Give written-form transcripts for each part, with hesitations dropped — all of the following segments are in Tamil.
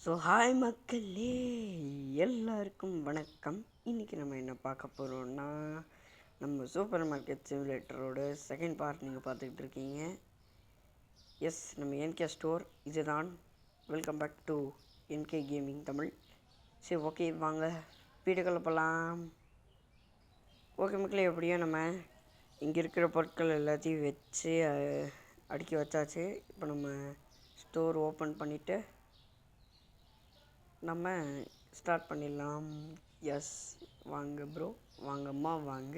ஸோ ஹாய் மக்களே, எல்லாருக்கும் வணக்கம். இன்றைக்கி நம்ம என்ன பார்க்க போகிறோம்னா, நம்ம சூப்பர் மார்க்கெட் சிமுலேட்டரோட செகண்ட் பார்ட் நீங்கள் பார்த்துக்கிட்டு இருக்கீங்க. எஸ், நம்ம என்கே ஸ்டோர் இதுதான். Welcome back to NK gaming Tamil. சரி, ஓகே, வாங்க வீடியோக்குள்ள போகலாம். ஓகே மக்களே, எப்படியோ நம்ம இங்கே இருக்கிற பொருட்கள் எல்லாத்தையும் வச்சு அடுக்கி வச்சாச்சு. இப்போ நம்ம ஸ்டோர் ஓப்பன் பண்ணிவிட்டு நம்ம ஸ்டார்ட் பண்ணிடலாம். எஸ், வாங்க ப்ரோ, வாங்கம்மா, வாங்க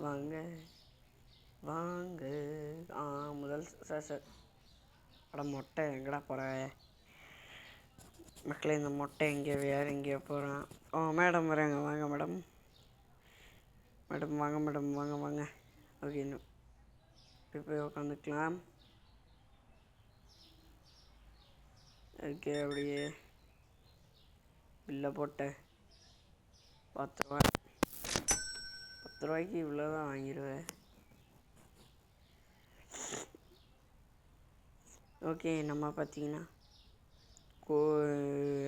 வாங்க வாங்க. முதல் சார் அட மொட்டை எங்கடா போகிற மக்களே? இந்த மொட்டை எங்கேயோ வேறு எங்கேயோ போகிறான். மேடம் வராங்க, வாங்க மேடம். மேடம் வாங்க மேடம், வாங்க வாங்க. ஓகே, போய் உட்காந்துக்கலாம். ஓகே, அப்படியே பில்லை போட்டேன். 10 ரூபாய்க்கு இவ்வளோ தான் வாங்கிடுவேன். ஓகே, நம்ம பார்த்தீங்கன்னா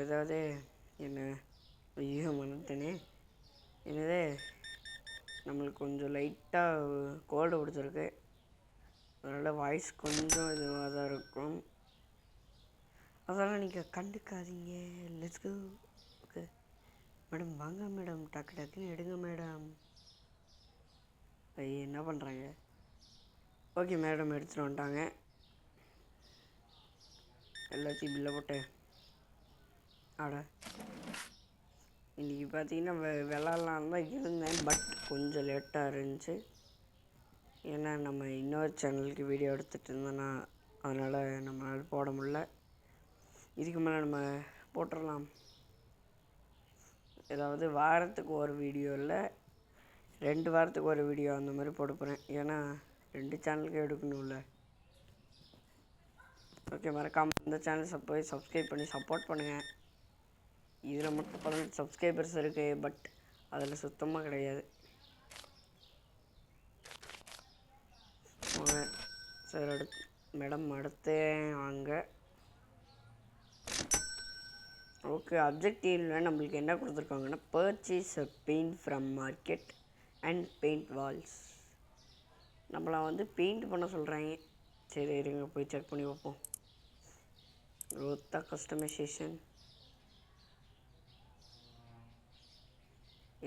ஏதாவது என்ன ஐயோ மறந்துட்டேனே, என்னது நம்மளுக்கு கொஞ்சம் லைட்டாக கோல்டு பிடிச்சிருக்கு. அதனால் வாய்ஸ் கொஞ்சம் இதுவாக தான் இருக்கும். அதெல்லாம் நீங்கள் கண்டுக்காதீங்க. Let's go. ஓகே மேடம், வாங்க மேடம், டக்கு டக்குன்னு எடுங்க மேடம். ஐயா என்ன பண்ணுறாங்க? ஓகே மேடம், எடுத்துகிட்டு வந்துட்டாங்க. எல்லாத்தையும் பில்லை போட்டேன். இன்றைக்கி பார்த்தீங்கன்னா விளாட்லாம் தான் இருந்தேன், பட் கொஞ்சம் லேட்டாக இருந்துச்சு. ஏன்னா நம்ம இன்னொரு சேனலுக்கு வீடியோ எடுத்துகிட்டு இருந்தோன்னா, அதனால் நம்மளால் போட முடில. இதுக்கு மேலே நம்ம போட்டுடலாம். ஏதாவது வாரத்துக்கு ஒரு வீடியோ இல்லை 2 வாரத்துக்கு ஒரு வீடியோ அந்த மாதிரி போட போகிறேன். ஏன்னா 2 சேனலுக்கு எடுக்கணும்ல. ஓகே, மறக்காமல் இந்த சேனலை போய் சப்ஸ்கிரைப் பண்ணி சப்போர்ட் பண்ணுங்கள். இதில் மட்டும் 18 சப்ஸ்கிரைபர்ஸ் இருக்குது, பட் அதில் சுத்தமாக கிடையாது. வாங்க சார், மேடம் அடுத்து வாங்க. ஓகே, அப்ஜெக்டிவில் நம்மளுக்கு என்ன கொடுத்துருக்காங்கன்னா, purchase a paint from market and paint walls. நம்மளை வந்து பெயிண்ட் பண்ண சொல்கிறாங்க. சரி, இருங்க போய் செக் பண்ணி வைப்போம். ரோத்தா கஸ்டமைசேஷன்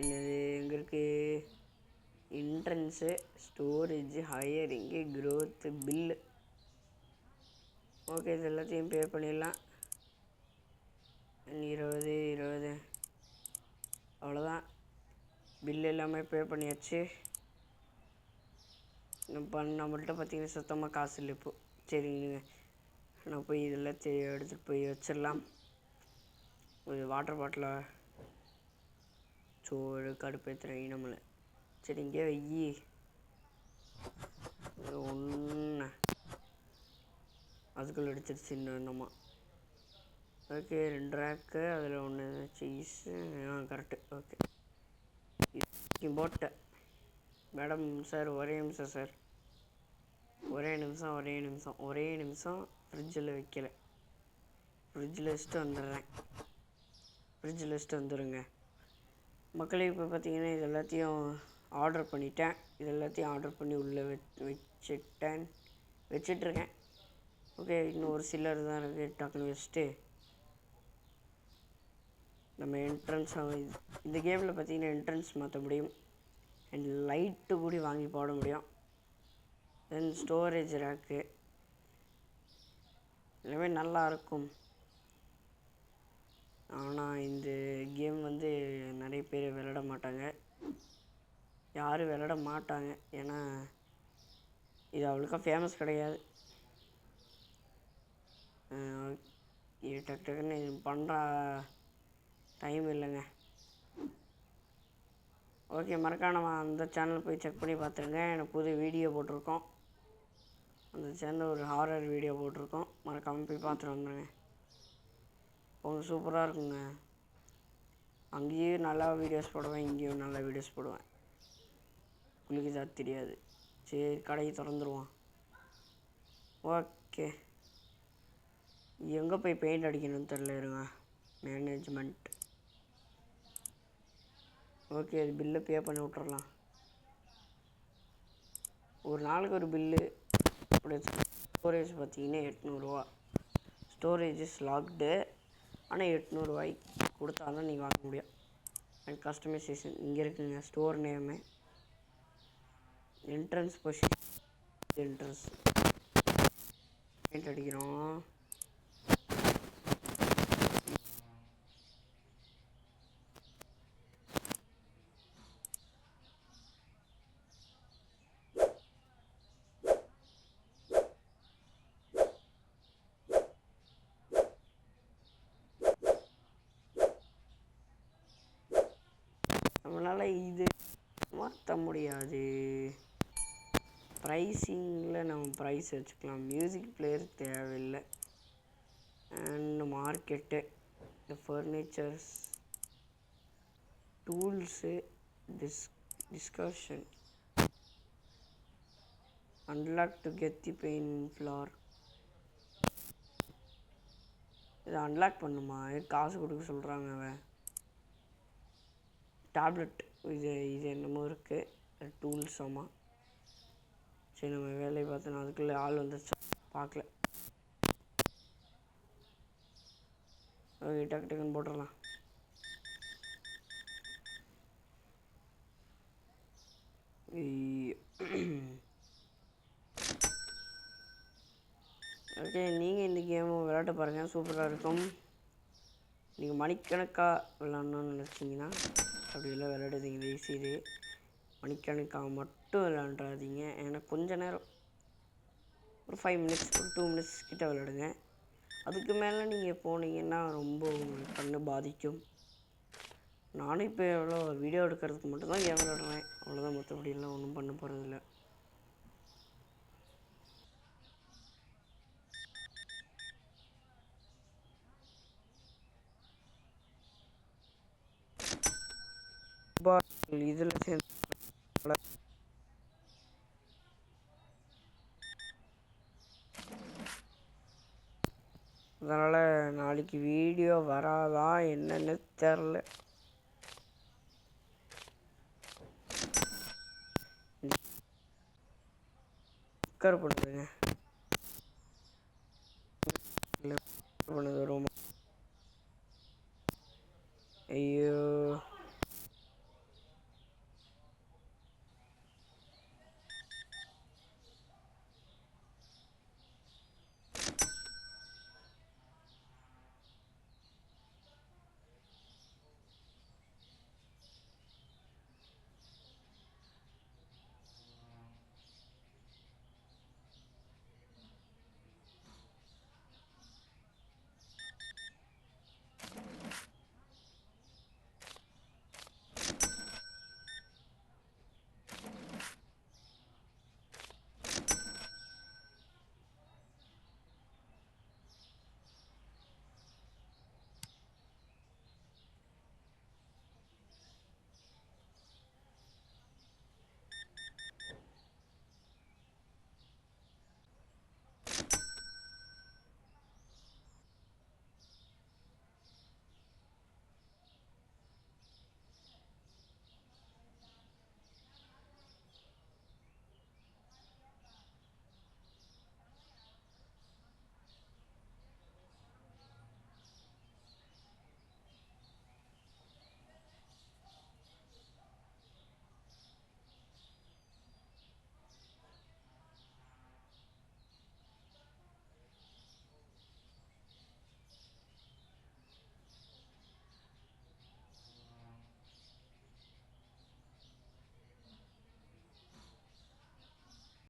என்னது எங்கே இருக்குது? Entrance, storage, hiring, growth, bill. Okay, இது எல்லாத்தையும் பே பண்ணிடலாம். 20 அவ்வளோதான். பில் எல்லாமே பே பண்ணியாச்சு. நம்மள்கிட்ட பார்த்தீங்கன்னா சுத்தமாக காசு இல்லை இப்போது. சரிங்க, நான் போய் இதெல்லாம் எடுத்துகிட்டு போய் வச்சிடலாம். ஒரு வாட்டர் பாட்டிலை சோறு கடுப்பேற்றுறேன் நம்மளை. சரி, இங்கே வெய்யி ஒன்று அதுக்குள்ளே எடுத்துருச்சு இன்னும். ஓகே, 2 ரேக்கு, அதில் ஒன்று சீஸு. கரெக்டு. ஓகே, போட்டேன். மேடம் சார், ஒரே நிமிஷம் சார், ஒரே நிமிஷம். ஃப்ரிட்ஜில் வைக்கலை. ஃப்ரிட்ஜில் வச்சுட்டு வந்துடுங்க மக்களே. இப்போ பார்த்தீங்கன்னா இது எல்லாத்தையும் ஆர்டர் பண்ணிட்டேன். இது எல்லாத்தையும் ஆர்டர் பண்ணி உள்ளே வச்சிட்ருக்கேன். ஓகே, இன்னும் ஒரு சிலர் தான் இருக்குது. டக்குன்னு வச்சுட்டு நம்ம என்ட்ரன்ஸ் இந்த கேமில் பார்த்தீங்கன்னா என்ட்ரன்ஸ் மாற்ற முடியும். அண்ட் லைட்டு கூட வாங்கி போட முடியும். தென் ஸ்டோரேஜ் ரேக்கு எல்லாமே நல்லாயிருக்கும். ஆனால் இந்த கேம் வந்து நிறைய பேர் விளையாட மாட்டாங்க. யாரும் விளையாட மாட்டாங்க, ஏன்னா இது அவ்வளோக்கா ஃபேமஸ் கிடையாது. டக்கு டக்குன்னு இது பண்ணுற டைம் இல்லைங்க. ஓகே, மறக்காம அந்த சேனல் போய் செக் பண்ணி பார்த்துருங்க. எனக்கு புது வீடியோ போட்டிருக்கோம். அந்த சேனல் ஒரு ஹாரர் வீடியோ போட்டிருக்கோம். மறக்காமல் போய் பார்த்துட்டு வந்துடுங்க. கொஞ்சம் சூப்பராக இருக்குங்க. அங்கேயும் நல்லா வீடியோஸ் போடுவேன், இங்கேயும் நல்லா வீடியோஸ் போடுவேன். உங்களுக்கு தான் தெரியாது. சரி, கடையை திறந்துருவோம். ஓகே, எங்கே போய் பெயிண்ட் அடிக்கணும்னு தெரில இருங்க. மேனேஜ்மெண்ட். ஓகே, அது பில்லை பே பண்ணி விட்றலாம். ஒரு நாளுக்கு ஒரு பில்லு. ஸ்டோரேஜ் பார்த்தீங்கன்னா 800 ஸ்டோரேஜ் லாக்டு. ஆனால் 800 கொடுத்தா தான் நீங்கள் வாங்க முடியும். அண்ட் கஸ்டமைசேஷன் இங்கே இருக்குங்க. Store name, entrance position, entrance paint அடிக்கிறோம். நம்மளால் இது மாற்ற முடியாது. ப்ரைஸிங்கில் நம்ம ப்ரைஸ் வச்சுக்கலாம். மியூசிக் பிளேயர் தேவையில்லை. அண்ட் மார்க்கெட்டு, இந்த furnitures, tools, discussion, unlock to get the pain floor. இதை அன்லாக் பண்ணுமா? காசு கொடுக்க சொல்கிறாங்க. அவன் டேப்லெட் இது என்னமோ இருக்குது. டூல்ஸ். ஆமாம். சரி, நம்ம வேலையை பார்த்தோம். அதுக்குள்ளே ஆள் வந்துருச்சு. பார்க்கல. ஓகே, டக்கு டக்குன்னு போட்டுடலாம். ஓகே, நீங்கள் இந்த கேமை விளையாட்டு பாருங்கள். சூப்பராக இருக்கும். நீங்கள் மணிக்கணக்காக விளாட்ணுன்னு நினச்சிங்கன்னா அப்படியெல்லாம் விளையாடுறீங்க. ஈஸி. மணிக்கணக்காக மட்டும் விளையாண்டாதீங்க. ஏன்னா கொஞ்ச நேரம், ஒரு 5 மினிட்ஸ், ஒரு 2 மினிட்ஸ் கிட்ட விளையாடுங்க. அதுக்கு மேலே நீங்கள் போனீங்கன்னா ரொம்ப கண்ணு பாதிக்கும். நானும் இப்போ எவ்வளோ வீடியோ எடுக்கிறதுக்கு மட்டும்தான் கேம் விளையாடுறேன். அவ்வளோதான். மற்றபடியெல்லாம் ஒன்றும் பண்ண போகிறதில்ல. இதில் சேர்ந்து அதனால் நாளைக்கு வீடியோ வராதா என்னன்னு தெரில. பண்ணுதுங்க. பண்ணது ரொம்ப. ஐயோ,